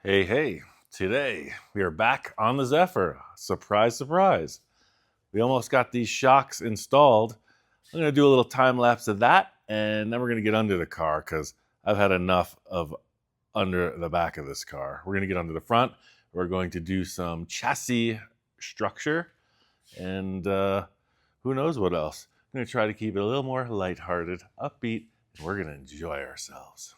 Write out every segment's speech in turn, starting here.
Hey, today we are back on the Zephyr. Surprise, surprise. We almost got these shocks installed. I'm going to do a little time lapse of that, and then we're going to get under the car because I've had enough of under the back of this car. We're going to get under the front. We're going to do some chassis structure, and who knows what else. I'm going to try to keep it a little more lighthearted, upbeat, and we're going to enjoy ourselves.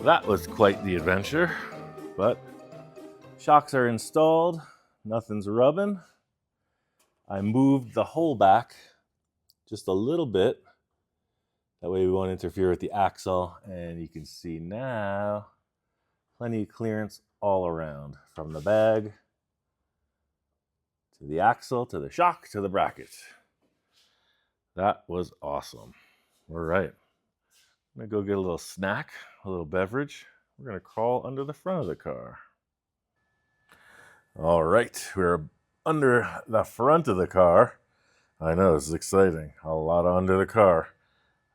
That was quite the adventure, but shocks are installed, nothing's rubbing. I moved the hole back just a little bit. That way we won't interfere with the axle, and you can see now plenty of clearance all around, from the bag to the axle to the shock to the bracket. That was awesome. All right, I'm gonna go get a little snack, a little beverage. We're gonna crawl under the front of the car. All right, we're under the front of the car. I know, this is exciting. A lot under the car.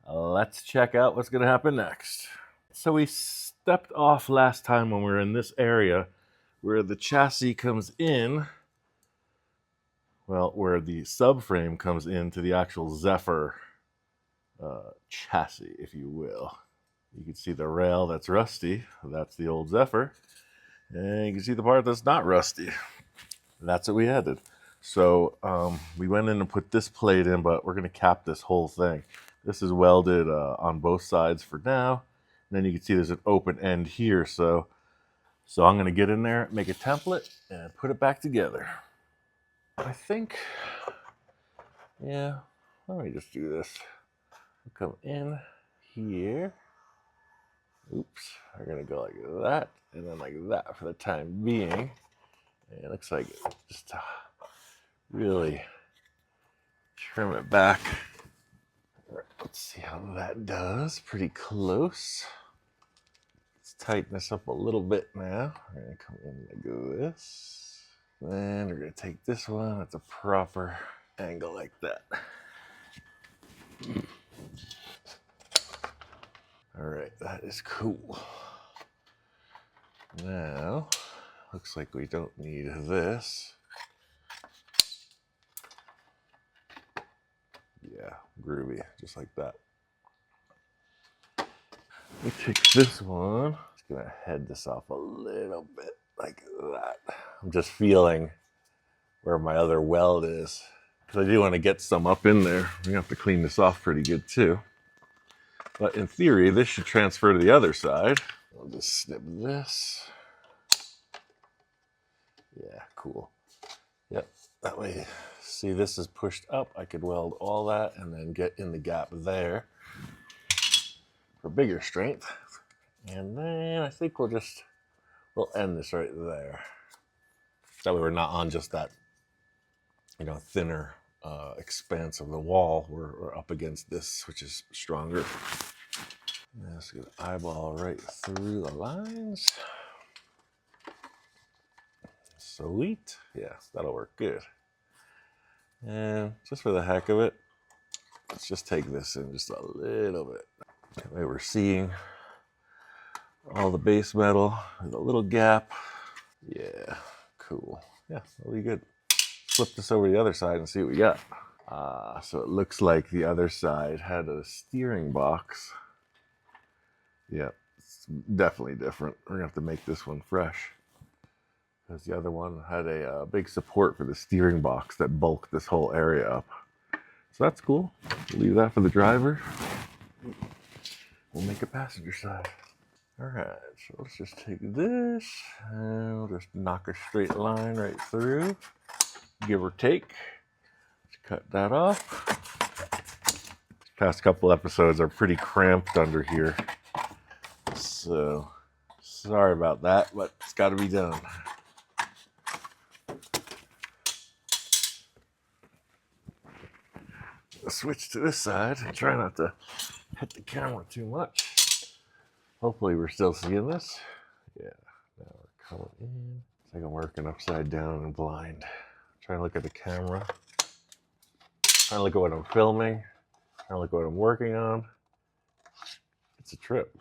Let's check out what's gonna happen next. So we stepped off last time when we were in this area where the chassis comes in, well, where the subframe comes into the actual Zephyr chassis, if you will. You can see the rail that's rusty. That's the old Zephyr. And you can see the part that's not rusty. That's what we added. So we went in and put this plate in, but we're going to cap this whole thing. This is welded on both sides for now. And then you can see there's an open end here. So I'm going to get in there, make a template, and put it back together. I think, yeah, let me just do this. I'll come in here. Oops, we're going to go like that, and then like that for the time being. And it looks like just really trim it back. All right, let's see how that does. Pretty close. Let's tighten this up a little bit now. We're going to come in like this. Then we're going to take this one at the proper angle like that. All right, that is cool. Now, looks like we don't need this. Yeah, groovy, just like that. We take this one. Just gonna head this off a little bit like that. I'm just feeling where my other weld is, because I do want to get some up in there. We're gonna have to clean this off pretty good too. But in theory, this should transfer to the other side. I'll just snip this. Yeah, cool. Yep, that way, see, this is pushed up. I could weld all that and then get in the gap there for bigger strength. And then I think we'll end this right there. That way we're not on just that, thinner expanse of the wall. We're up against this, which is stronger. Let's get an eyeball right through the lines. Sweet. Yeah, that'll work good. And just for the heck of it, let's just take this in just a little bit. That way we're seeing all the base metal with a little gap. Yeah, cool. Yeah, that'll be good. flip this over to the other side and see what we got. So it looks like the other side had a steering box. Yep, it's definitely different. We're gonna have to make this one fresh, because the other one had a big support for the steering box that bulked this whole area up. So that's cool. We'll leave that for the driver. We'll make a passenger side. All right, so let's just take this and we'll just knock a straight line right through, give or take. Let's cut that off. These past couple episodes are pretty cramped under here, so sorry about that, but it's got to be done. I'll switch to this side and try not to hit the camera too much. Hopefully we're still seeing this. Yeah, now we're coming in. It's like I'm working upside down and blind. Trying to look at the camera. Trying to look at what I'm filming. Trying to look at what I'm working on. It's a trip.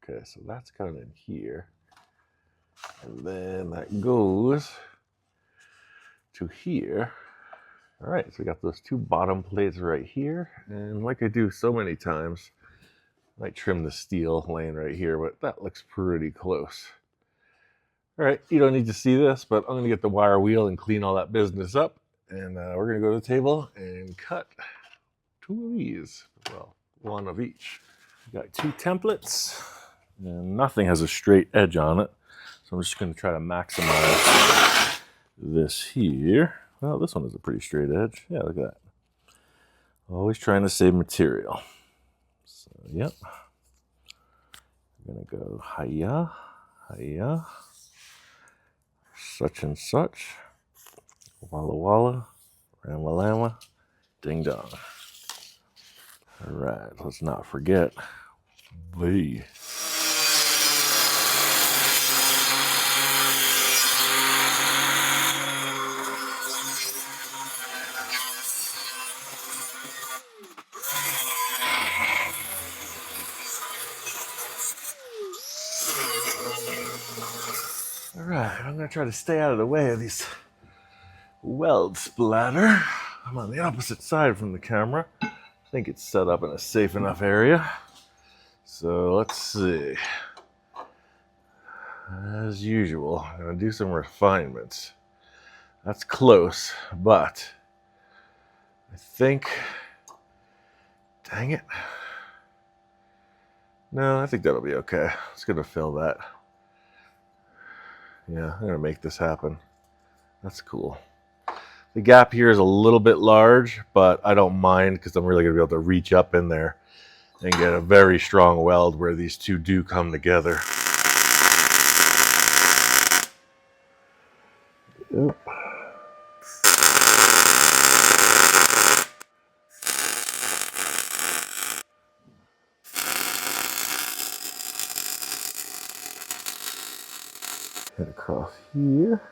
Okay, so that's kind of in here. And then that goes to here. All right, so we got those two bottom plates right here. And like I do so many times, I might trim the steel laying right here, but that looks pretty close. All right, you don't need to see this, but I'm gonna get the wire wheel and clean all that business up. And we're gonna go to the table and cut two of these. Well, one of each. We got two templates, and nothing has a straight edge on it. So I'm just gonna try to maximize this here. Well, this one has a pretty straight edge. Yeah, look at that. Always trying to save material. So, yep. I'm gonna go hiya, hiya, such and such, walla walla, rama lama, ding dong. All right, let's not forget B. All right, I'm gonna try to stay out of the way of these weld splatter. I'm on the opposite side from the camera. I think it's set up in a safe enough area. So let's see. As usual, I'm gonna do some refinements. That's close, but I think, dang it. No, I think that'll be okay. It's gonna fill that. Yeah, I'm gonna make this happen. That's cool. The gap here is a little bit large, but I don't mind because I'm really gonna be able to reach up in there and get a very strong weld where these two do come together. Yep. Head across here.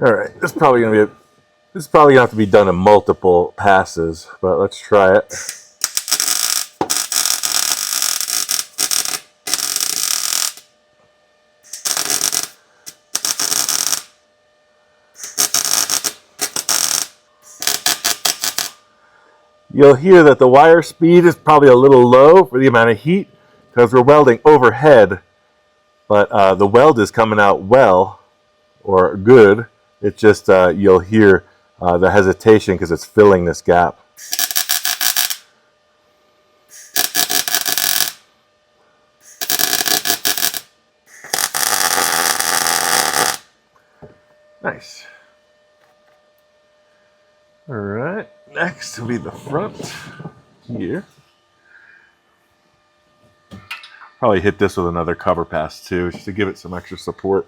All right, this is probably gonna have to be done in multiple passes, but let's try it. You'll hear that the wire speed is probably a little low for the amount of heat because we're welding overhead, but the weld is coming out well or good. It's just you'll hear the hesitation because it's filling this gap. Nice. All right, next will be the front here. Probably hit this with another cover pass too, just to give it some extra support.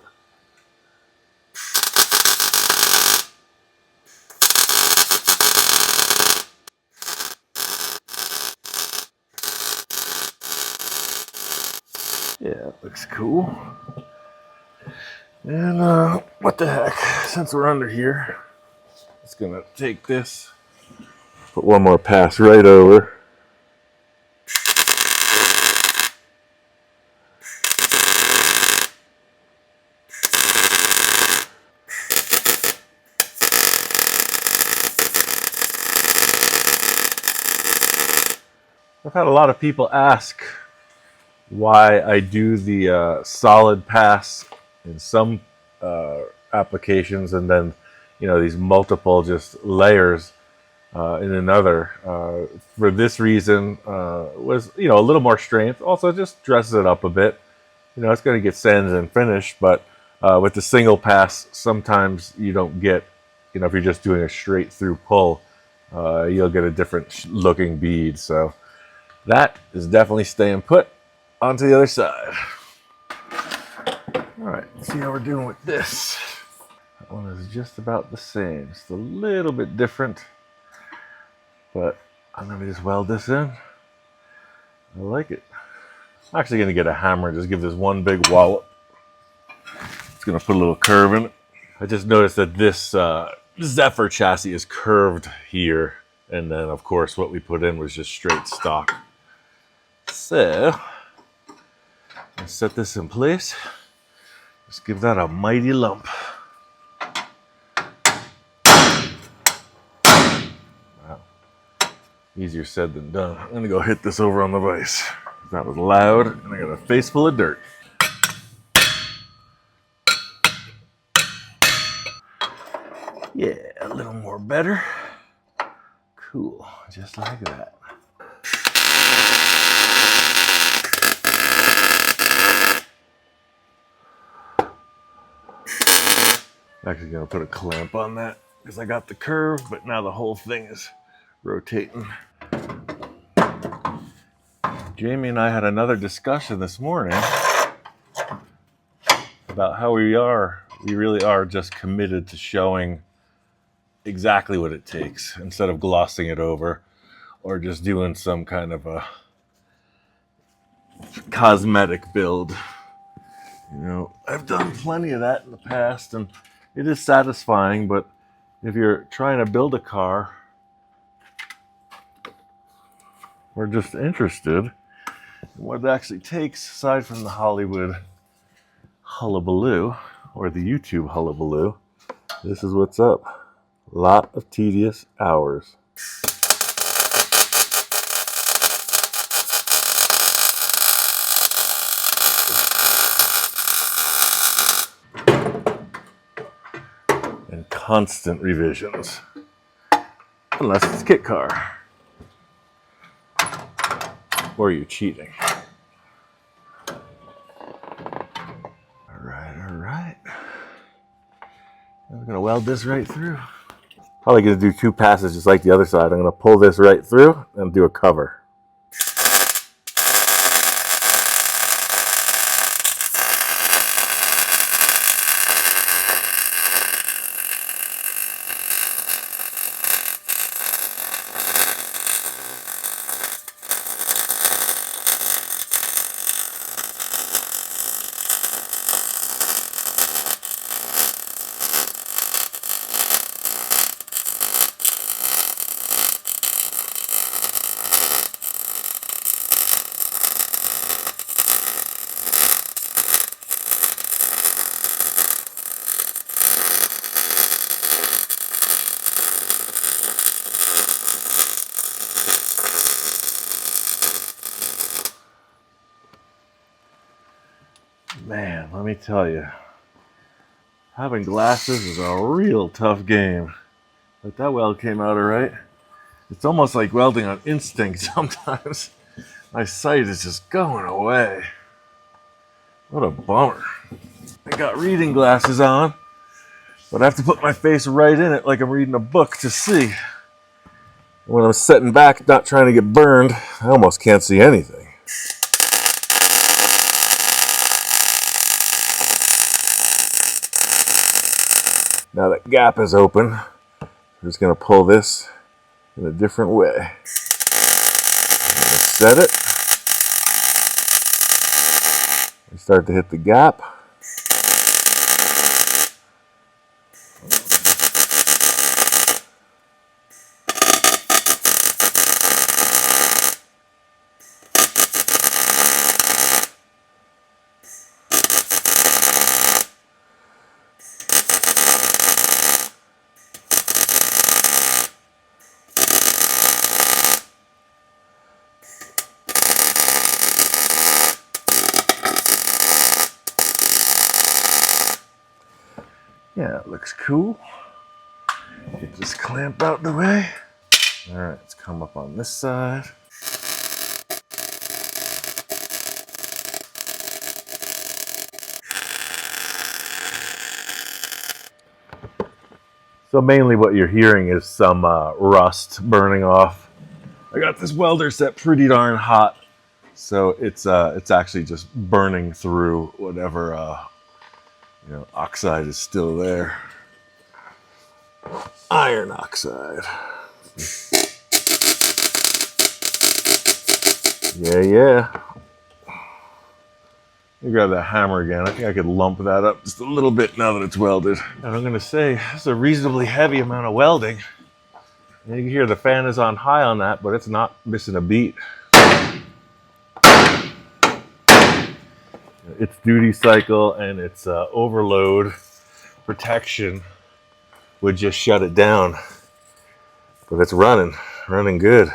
Yeah, looks cool. And what the heck, since we're under here, it's gonna take this, put one more pass right over. I've had a lot of people ask why I do the solid pass in some applications and then, these multiple just layers in another. For this reason, was, a little more strength. Also, just dresses it up a bit. It's going to get sanded and finished, but with the single pass, sometimes you don't get, if you're just doing a straight through pull, you'll get a different looking bead. So that is definitely staying put onto the other side. All right, let's see how we're doing with this. That one is just about the same. It's a little bit different, but I'm going to just weld this in. I like it. I'm actually going to get a hammer and just give this one big wallop. It's going to put a little curve in it. I just noticed that this Zephyr chassis is curved here. And then, of course, what we put in was just straight stock. So, let's set this in place. Just give that a mighty lump. Wow. Easier said than done. I'm going to go hit this over on the vise. That was loud, and I got a face full of dirt. Yeah, a little more better. Cool, just like that. I'm actually gonna put a clamp on that because I got the curve, but now the whole thing is rotating. Jamie and I had another discussion this morning about how we really are just committed to showing exactly what it takes instead of glossing it over or just doing some kind of a cosmetic build. I've done plenty of that in the past and it is satisfying, but if you're trying to build a car or just interested in what it actually takes aside from the Hollywood hullabaloo or the YouTube hullabaloo, this is what's up. A lot of tedious hours. And constant revisions. Unless it's kit car. Or you're cheating. Alright. I'm going to weld this right through. Probably going to do two passes just like the other side. I'm going to pull this right through and do a cover. Man, let me tell you, having glasses is a real tough game. But that weld came out all right. It's almost like welding on instinct sometimes. My sight is just going away. What a bummer. I got reading glasses on, but I have to put my face right in it like I'm reading a book to see. When I'm sitting back, not trying to get burned, I almost can't see anything. Now that gap is open, I'm just going to pull this in a different way. I'm going to set it. I start to hit the gap. Yeah, it looks cool. Get this clamp out the way. All right, let's come up on this side. So mainly what you're hearing is some rust burning off. I got this welder set pretty darn hot, so it's actually just burning through whatever oxide is still there. Iron oxide. Yeah. You grab that hammer again. I think I could lump that up just a little bit now that it's welded. And I'm gonna say it's a reasonably heavy amount of welding. You can hear the fan is on high on that, but it's not missing a beat. Its duty cycle and its overload protection would just shut it down. But it's running good.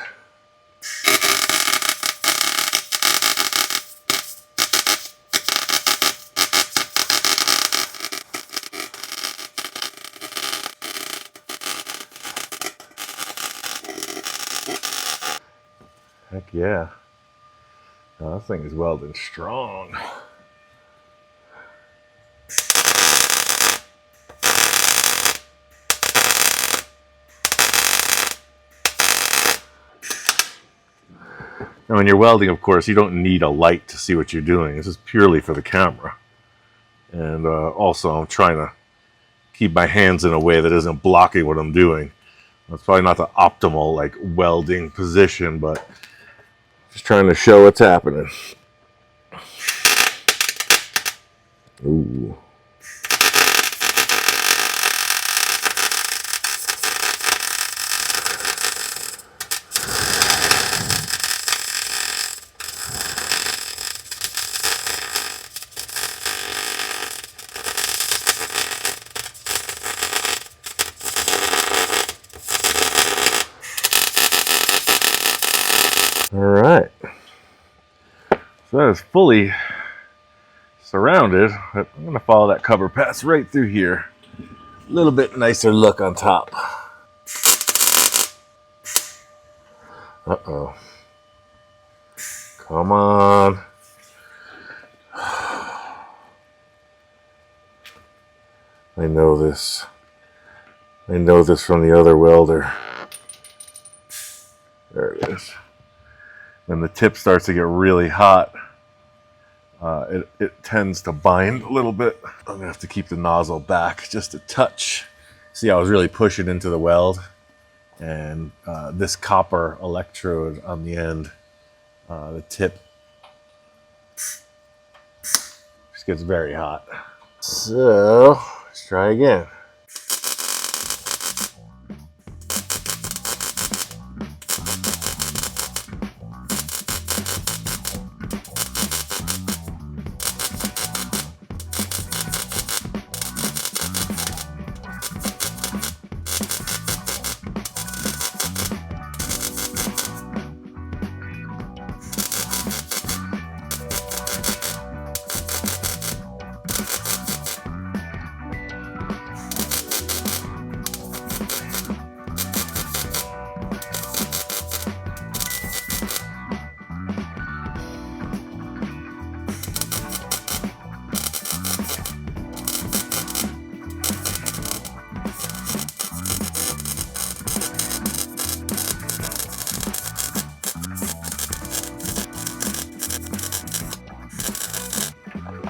Heck yeah. Oh, this thing is welding strong. Now, when you're welding, of course, you don't need a light to see what you're doing. This is purely for the camera. And also, I'm trying to keep my hands in a way that isn't blocking what I'm doing. That's probably not the optimal like welding position, but just trying to show what's happening. Ooh. All right. So that is fully surrounded. But I'm going to follow that cover pass right through here. A little bit nicer look on top. Uh-oh. Come on. I know this. I know this from the other welder. There it is. When the tip starts to get really hot, it tends to bind a little bit. I'm gonna have to keep the nozzle back just a touch. See, I was really pushing into the weld, and this copper electrode on the end, the tip, just gets very hot. So let's try again.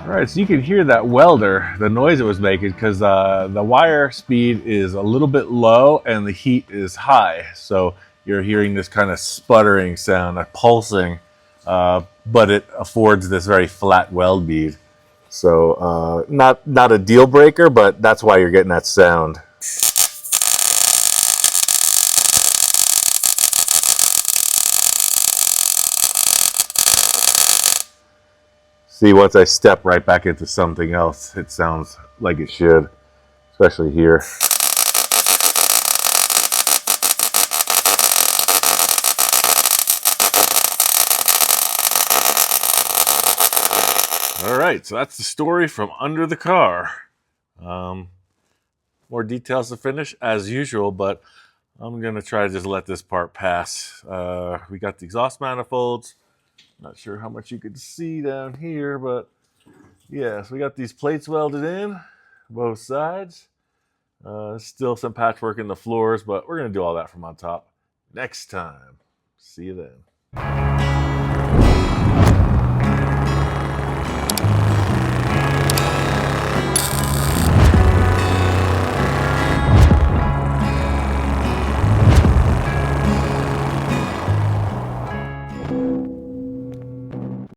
All right, so you can hear that welder, the noise it was making, because the wire speed is a little bit low and the heat is high. So you're hearing this kind of sputtering sound, a pulsing, but it affords this very flat weld bead. So not a deal breaker, but that's why you're getting that sound. See, once I step right back into something else, it sounds like it should, especially here. All right, so that's the story from under the car. more details to finish as usual, but I'm going to try to just let this part pass. We got the exhaust manifolds. Not sure how much you can see down here, but yeah, so we got these plates welded in both sides. Still some patchwork in the floors, but we're going to do all that from on top next time. See you then.